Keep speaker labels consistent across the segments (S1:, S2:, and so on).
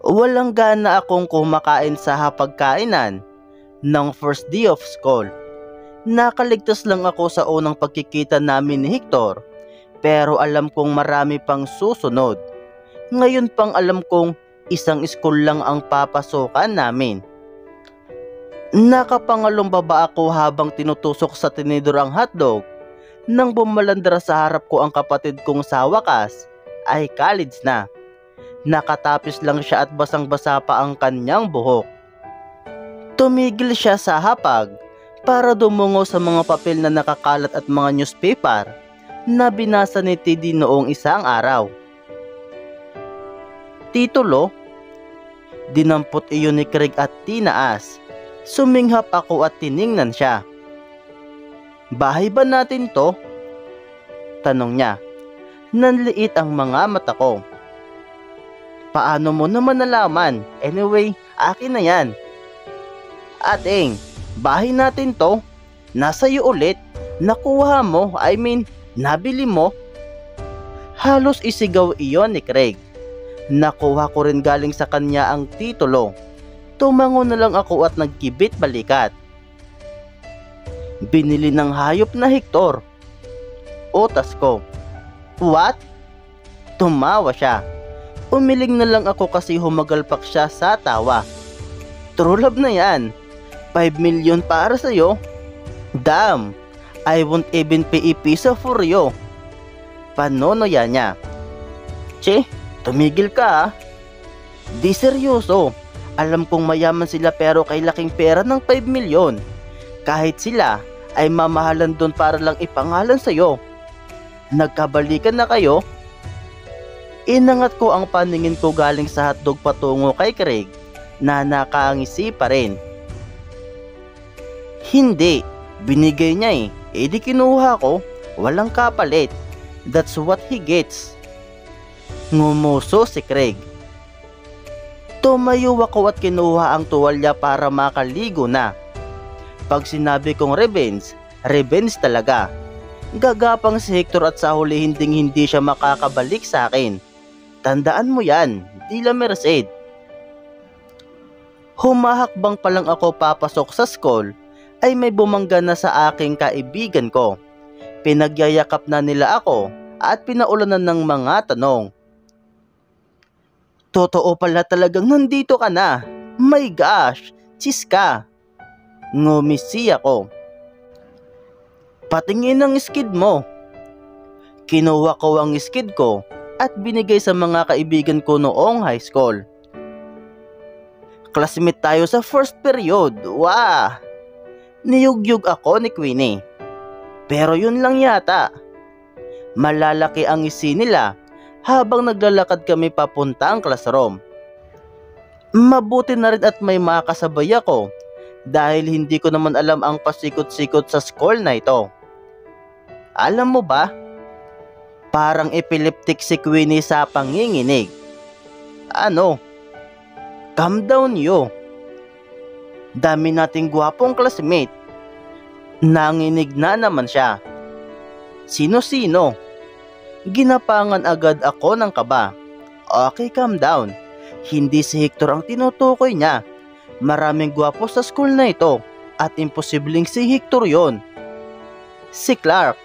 S1: Walang gana akong kumakain sa hapagkainan ng first day of school. Nakaligtas lang ako sa unang pagkikita namin ni Hector, pero alam kong marami pang susunod. Ngayon pang alam kong isang school lang ang papasokan namin. Nakapangalong baba ako habang tinutusok sa tinidor ang hotdog nang bumalandra sa harap ko ang kapatid kong sa wakas ay college na. Nakatapis lang siya at basang-basa pa ang kanyang buhok. Tumigil siya sa hapag para dumungo sa mga papel na nakakalat at mga newspaper na binasa ni Teddy noong isang araw. Titulo, dinampot iyon ni Craig at tinaas. Suminghap ako at tiningnan siya. Bahay ba natin to? Tanong niya. Nanliit ang mga mata ko. Paano mo naman nalaman? Anyway, akin na yan. Ating, bahay natin to. Nasa iyo ulit. Nakuha mo, nabili mo. Halos isigaw iyon ni Craig. Nakuha ko rin galing sa kanya ang titulo. Tumango na lang ako at nagkibit balikat. Binili ng hayop na Hector. Utas ko. What? Tumawa siya. Umiling na lang ako kasi humagalpak siya sa tawa. True love na yan. 5 million para sa'yo. Damn, I won't even pay a piso for you. Panonoya niya. Che, tumigil ka ah. Di seryoso. Alam kong mayaman sila pero kay laking pera ng 5 milyon. Kahit sila ay mamahalan doon para lang ipangalan sa'yo. Nagkabalikan na kayo? Inangat ko ang paningin ko galing sa hotdog patungo kay Craig na nakangisi pa rin. Hindi, binigay niya eh. Di kinuha ko, walang kapalit. That's what he gets. Ngumuso si Craig. Tumayo ako at kinuha ang tuwalya para makaligo na. Pag sinabi kong revenge, revenge talaga. Gagapang si Hector at sa huli hindi siya makakabalik sa akin. Tandaan mo yan, Dila Merced. Humahakbang pa lang ako papasok sa school ay may bumangga na sa aking kaibigan ko. Pinagyayakap na nila ako at pinaulanan ng mga tanong. Totoo pala talagang nandito ka na. My gosh, sis ka. Ngumisi ako. Patingin ang skid mo. Kinuha ko ang skid ko at binigay sa mga kaibigan ko noong high school. Classmate tayo sa first period. Wow! Niyugyug ako ni Queenie. Pero yun lang yata. Malalaki ang isi nila habang naglalakad kami papuntang classroom. Mabuti na rin at may makasabay ako dahil hindi ko naman alam ang pasikot-sikot sa school na ito. Alam mo ba? Parang epileptic si Queenie sa panginginig. Ano? Calm down you. Dami nating gwapong classmate. Nanginig na naman siya. Sino-sino? Ginapangan agad ako ng kaba. Okay, calm down. Hindi si Hector ang tinutukoy niya. Maraming gwapo sa school na ito at imposibleng si Hector yon. Si Clark.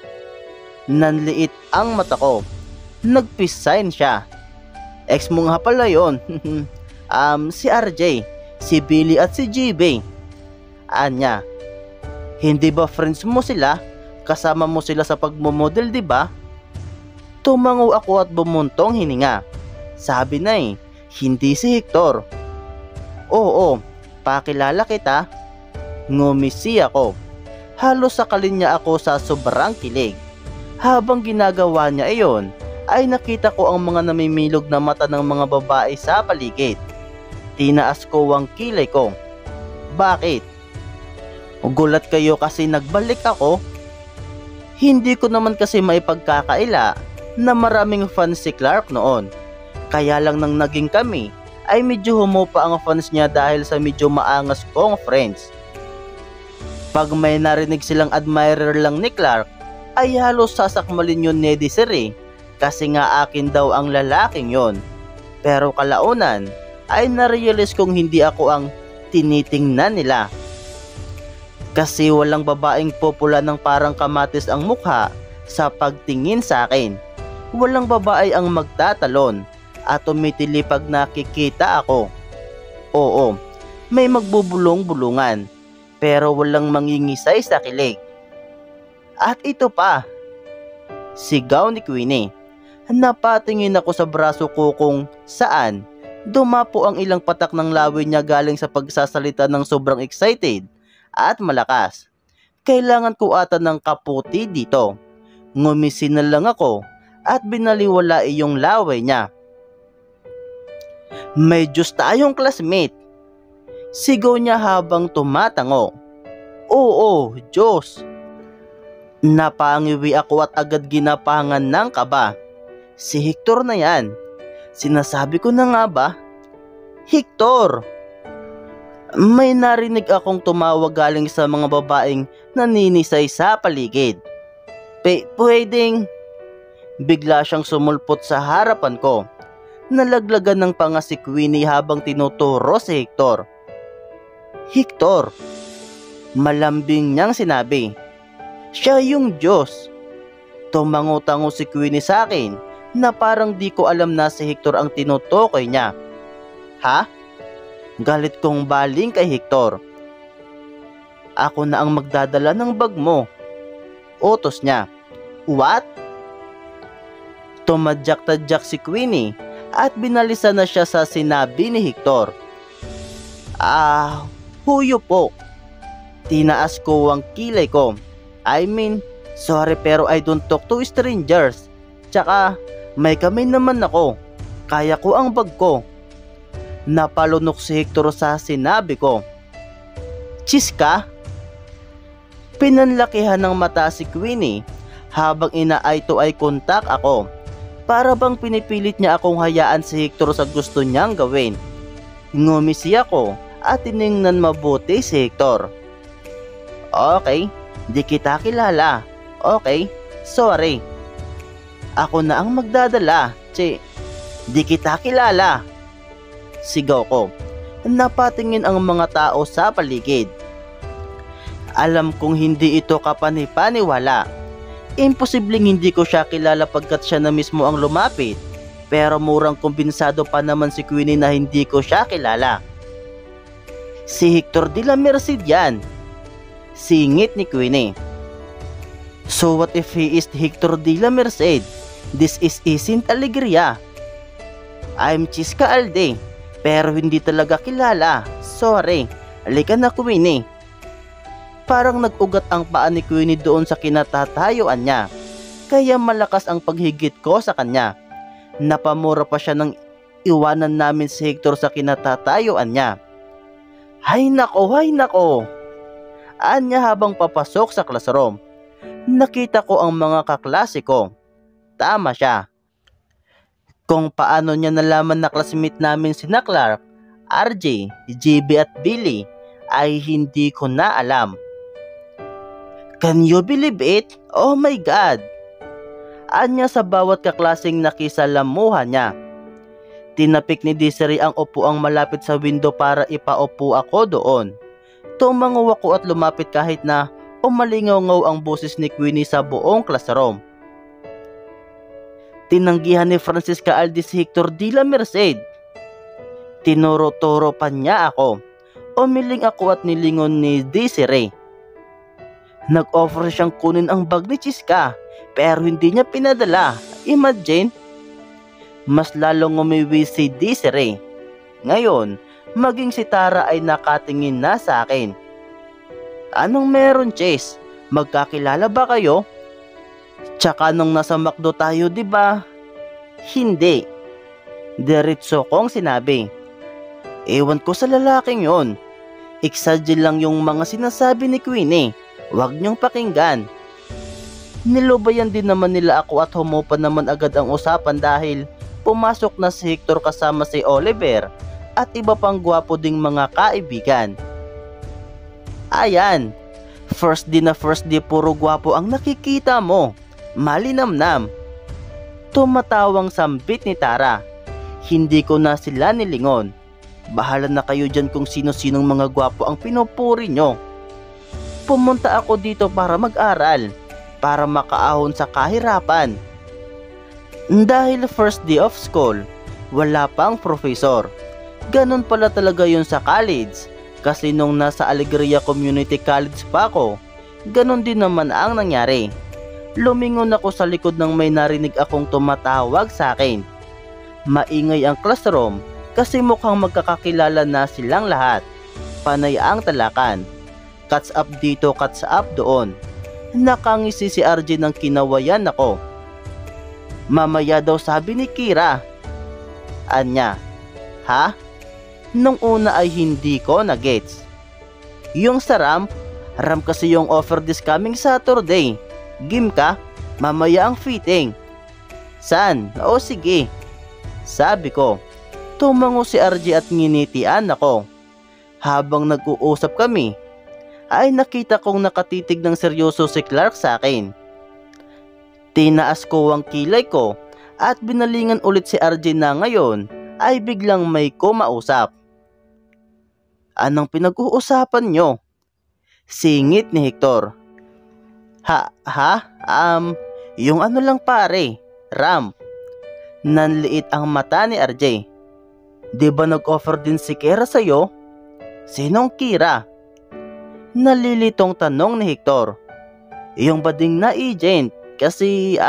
S1: Nanliit ang mata ko. Nag-peace sign siya. Ex mo nga pala yon. Si RJ, si Billy at si GB. Anya, hindi ba friends mo sila? Kasama mo sila sa pagmomodel, di ba? Tumango ako at bumuntong hininga. Sabi na hindi si Hector. Oo, pakilala kita. Ngumisi ako. Halos sakalin niya ako sa sobrang kilig. Habang ginagawa niya iyon, ay nakita ko ang mga namimilog na mata ng mga babae sa paligid. Tinaas ko ang kilay ko. Bakit? Gulat kayo kasi nagbalik ako? Hindi ko naman kasi maipagkakaila na maraming fans si Clark noon. Kaya lang nang naging kami ay medyo humupa ang fans niya dahil sa medyo maangas kong friends. Pag may narinig silang admirer lang ni Clark ay halos sasakmalin yun ni Desiree kasi nga akin daw ang lalaking yon. Pero kalaunan ay narealize kong hindi ako ang tinitingnan nila. Kasi walang babaeng popula ng parang kamatis ang mukha sa pagtingin sa akin. Walang babae ang magtatalon at tumitili pag nakikita ako. Oo, may magbubulong-bulungan pero walang mangingisay sa kilig. At ito pa, sigaw ni Queenie. Napatingin ako sa braso ko kung saan dumapo ang ilang patak ng lawi niya galing sa pagsasalita ng sobrang excited at malakas. Kailangan ko ata ng kaputi dito. Ngumisi na lang ako at binaliwala yung laway niya. May Diyos tayong classmate. Sigaw niya habang tumatango. Oo, Diyos. Napangiwi ako at agad ginapangan ng kaba. Si Hector na yan. Sinasabi ko na nga ba? Hector! May narinig akong tumawag galing sa mga babaeng naninisay sa paligid. Pwedeng... Bigla siyang sumulpot sa harapan ko. Nalaglagan ng panga si Queenie habang tinuturo si Hector. Hector! Malambing niyang sinabi. Siya yung Diyos. Tumango-tango si Queenie sa akin na parang di ko alam na si Hector ang tinutukoy niya. Ha? Galit kong baling kay Hector. Ako na ang magdadala ng bag mo. Utos niya. What? Tumadyak-tadyak si Queenie at binalisa na siya sa sinabi ni Hector. Huyo po. Tinaas ko ang kilay ko. Sorry pero I don't talk to strangers. Tsaka may kamay naman ako. Kaya ko ang bag ko. Napalunok si Hector sa sinabi ko. Chiska? Pinanlakihan ng mata si Queenie habang ina-eye to eye contact ako. Para bang pinipilit niya akong hayaan si Hector sa gusto niyang gawin. Ngumisi ako at tiningnan mabuti si Hector. Okay, di kita kilala. Okay, sorry. Ako na ang magdadala. Di kita kilala. Sigaw ko. Napatingin ang mga tao sa paligid. Alam kong hindi ito kapanipaniwala. Imposibleng hindi ko siya kilala pagkat siya na mismo ang lumapit. Pero murang kumbinsado pa naman si Queenie na hindi ko siya kilala. Si Hector de la Merced yan. Singit ni Queenie. So what if he is Hector de la Merced? This isn't Alegria. I'm Chiska Alde. Pero hindi talaga kilala. Sorry. Halika na, Queenie. Parang nag-ugat ang paa ni Queenie doon sa kinatatayuan niya. Kaya malakas ang paghigit ko sa kanya. Napamura pa siya nang iwanan namin si Hector sa kinatatayuan niya. Hay nako. Anya habang papasok sa classroom. Nakita ko ang mga kaklase ko. Tama siya. Kung paano niya nalaman na classmate namin sina Clark, RJ, JB at Billy ay hindi ko na alam. Can you believe it? Oh my God! Anya sa bawat kaklaseng nakisalamuhan niya. Tinapik ni Desiree ang upuang malapit sa window para ipaupo ako doon. Tumango ako at lumapit kahit na umalingaw-ngaw ang boses ni Queenie sa buong classroom. Tinanggihan ni Francisca Alde si Hector de la Merced. Tinuro-turo pa niya ako. Umiling ako at nilingon ni Desiree. Nag-offer siyang kunin ang bag ni Chiska pero hindi niya pinadala. Imagine? Mas lalong umiwi si Desiree. Ngayon, maging si Tara ay nakatingin na sa akin. Anong meron, Chase? Magkakilala ba kayo? Tsaka nung nasa McDo tayo, diba? Hindi. Diretso kong sinabi. Ewan ko sa lalaking yon. Exaggerate lang yung mga sinasabi ni Queenie. Huwag niyong pakinggan. Nilubayan din naman nila ako at humupa naman agad ang usapan dahil pumasok na si Hector kasama si Oliver at iba pang gwapo ding mga kaibigan. Ayan, first day puro gwapo ang nakikita mo. Malinamnam. Tumatawang sambit ni Tara. Hindi ko na sila nilingon. Bahala na kayo dyan kung sino-sinong mga gwapo ang pinupuri nyo. Pumunta ako dito para mag-aral, para makaahon sa kahirapan. Dahil first day of school, wala pang professor. Ganun pala talaga yun sa college. Kasi nung nasa Alegria Community College pa ako, ganun din naman ang nangyari. Lumingon ako sa likod nang may narinig akong tumatawag sa akin. Maingay ang classroom kasi mukhang magkakakilala na silang lahat. Panay ang talakan. Cuts up dito, cuts up doon. Nakangisi si RJ nang kinawayan ako. Mamaya daw sabi ni Kira. Anya, ha? Nung una ay hindi ko na-gets. Yung sa ramp kasi yung offer this coming Saturday. Game ka? Mamaya ang fitting. Saan? O sige. Sabi ko. Tumango si RJ at nginitian ako. Habang nag-uusap kami, ay nakita kong nakatitig ng seryoso si Clark sa akin. Tinaas ko ang kilay ko at binalingan ulit si RJ na ngayon ay biglang may kumausap. Anong pinag-uusapan nyo? Singit ni Hector. Yung ano lang pare, ramp. Nanliit ang mata ni RJ. Di ba nag-offer din si Kira sa'yo? Sinong Kira? Nalilitong tanong ni Hector. Yung bading na agent kasi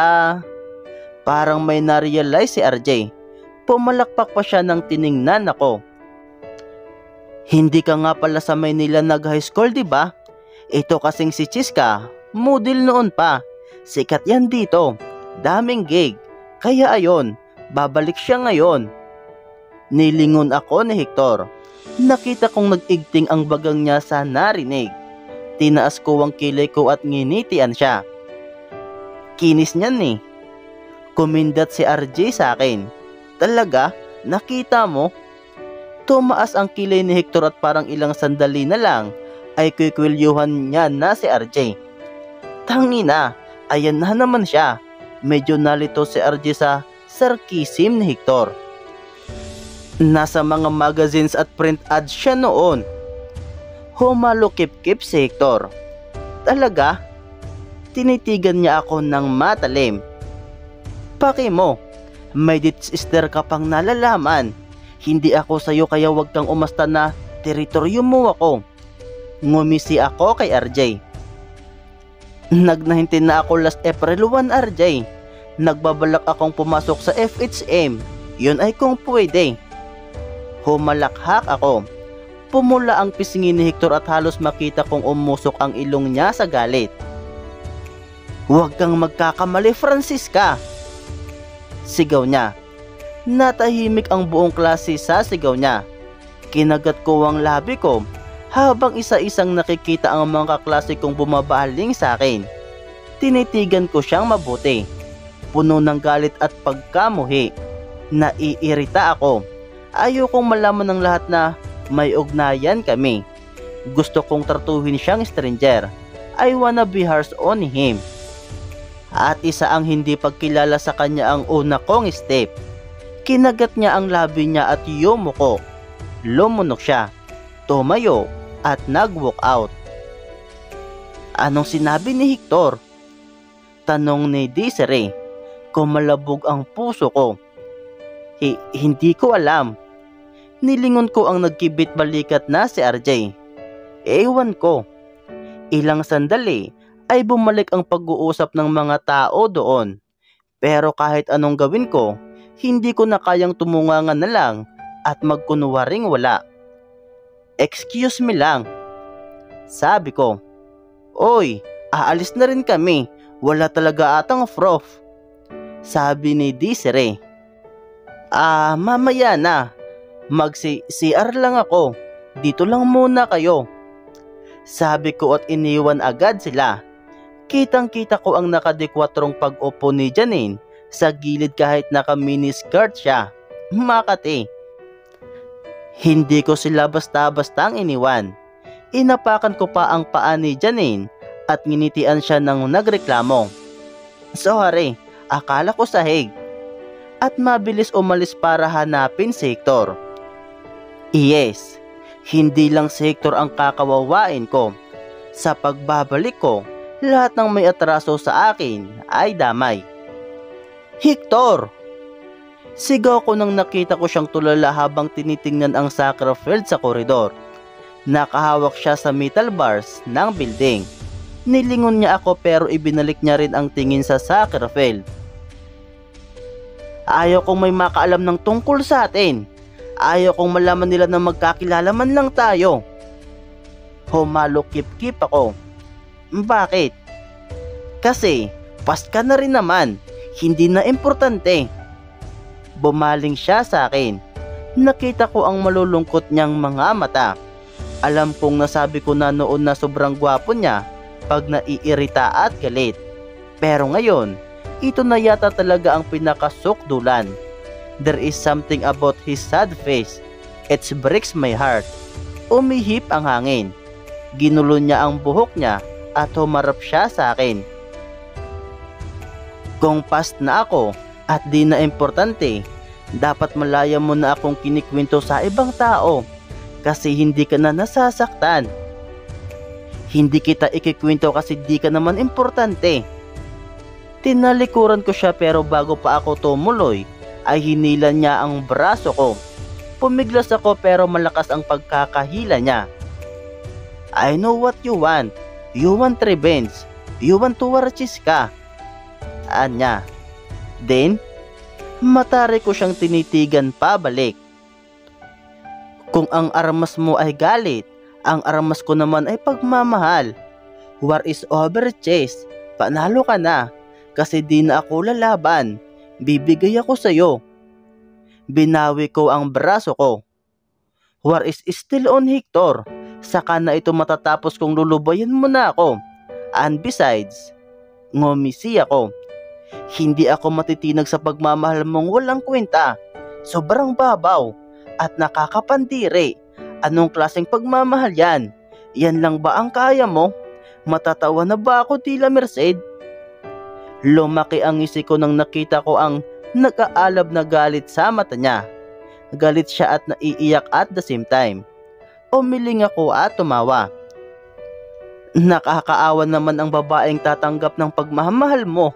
S1: parang may na-realize si RJ. Pumalakpak pa siya nang tiningnan ako. Hindi ka nga pala sa Maynila nag-high school, di ba? Ito kasing si Chiska, model noon pa. Sikat yan dito. Daming gig. Kaya ayon, babalik siya ngayon. Nilingon ako ni Hector. Nakita kong nag-igting ang bagang niya sa narinig. Tinaas ko ang kilay ko at nginitian siya. Kinis niyan eh. Kumindat si RJ sa akin. Talaga? Nakita mo? Tumaas ang kilay ni Hector at parang ilang sandali na lang ay kikwilyuhan niya na si RJ. Tangina, ayan na naman siya. Medyo nalito si RJ sa sarcasm ni Hector. Nasa mga magazines at print ads siya noon. Humalukip-kip si Hector. Talaga? Tinitigan niya ako ng matalim. Paki mo, may ditsister ka pang nalalaman. Hindi ako sa'yo kaya wag kang umasta na teritoryo mo ako. Ngumisi ako kay RJ. Nag-19 na ako last April 1 RJ. Nagbabalak akong pumasok sa FHM. Yun ay kung pwede. Humalakhak ako. Pumula ang pisngi ni Hector at halos makita kong umusok ang ilong niya sa galit. Huwag kang magkakamali, Francisca! Sigaw niya. Natahimik ang buong klase sa sigaw niya. Kinagat ko ang labi ko habang isa-isang nakikita ang mga kaklase kong bumabaling sa akin. Tinitigan ko siyang mabuti. Puno ng galit at pagkamuhi. Naiirita ako. Ayokong malaman ng lahat na may ugnayan kami. Gusto kong tratuhin siyang stranger. I wanna be harsh on him. At isa ang hindi pagkilala sa kanya ang una kong step. Kinagat niya ang labi niya at yumuko. Lumunok siya, tumayo at nag-walk out. Anong sinabi ni Hector? Tanong ni Desiree. Kumalabog ang puso ko. Hindi ko alam. Nilingon ko ang nagkibit balikat na si RJ. Ewan ko. Ilang sandali ay bumalik ang pag-uusap ng mga tao doon. Pero kahit anong gawin ko, hindi ko na kayang tumungangan na lang at magkunwaring wala. Excuse me lang. Sabi ko. Oy, aalis na rin kami. Wala talaga atang prof. Sabi ni Desiree. Mamaya na. Mag-CR lang ako. Dito lang muna kayo. Sabi ko at iniwan agad sila. Kitang-kita ko ang nakadikwatrong pag-upo ni Janine sa gilid kahit naka-mini-skirt siya. Makati. Hindi ko sila basta-bastang iniwan. Inapakan ko pa ang paa ni Janine at nginitian siya ng nagreklamo. Sorry, akala ko sahig. At mabilis umalis para hanapin si Hector. Yes, hindi lang si Hector ang kakawawain ko. Sa pagbabalik ko, lahat ng may atraso sa akin ay damay. Hector! Sigaw ko nang nakita ko siyang tulala habang tinitingnan ang soccer field sa koridor. Nakahawak siya sa metal bars ng building. Nilingon niya ako pero ibinalik niya rin ang tingin sa soccer field. Ayaw kong may makaalam ng tungkol sa atin. Ayaw kong malaman nila na magkakilala man lang tayo. Humalukip-kip ako. Bakit? Kasi, pas ka na rin naman. Hindi na importante. Bumaling siya sa akin. Nakita ko ang malulungkot niyang mga mata. Alam kong nasabi ko na noon na sobrang gwapo niya pag naiirita at galit. Pero ngayon, ito na yata talaga ang pinakasukdulan. There is something about his sad face. It breaks my heart. Umihip ang hangin. Ginulo niya ang buhok niya at humarap siya sa akin. Kung past na ako at di na importante, dapat malaya mo na akong kinikwento sa ibang tao kasi hindi ka na nasasaktan. Hindi kita ikikwento kasi di ka naman importante. Tinalikuran ko siya pero bago pa ako tumuloy ay hinila niya ang braso ko. Pumiglas ako pero malakas ang pagkakahila niya. I know what you want. You want revenge. You want to warchis ka. Anya. Then, matari ko siyang tinitigan pabalik. Kung ang armas mo ay galit, ang armas ko naman ay pagmamahal. War is over, Chase. Panalo ka na. Kasi di na ako lalaban. Bibigay ako sa'yo. Binawi ko ang braso ko. War is still on, Hector. Saka na ito matatapos kung lulubayan mo na ako. And besides, ngumisi ako. Hindi ako matitinag sa pagmamahal mong walang kwenta. Sobrang babaw at nakakapandiri. Anong klaseng pagmamahal yan? Yan lang ba ang kaya mo? Matatawa na ba ako, Tila Merced? Lumaki ang ngisi ko nang nakita ko ang nag-aalab na galit sa mata niya. Galit siya at naiiyak at the same time. Umiling ako at tumawa. Nakakaawa naman ang babaeng tatanggap ng pagmamahal mo.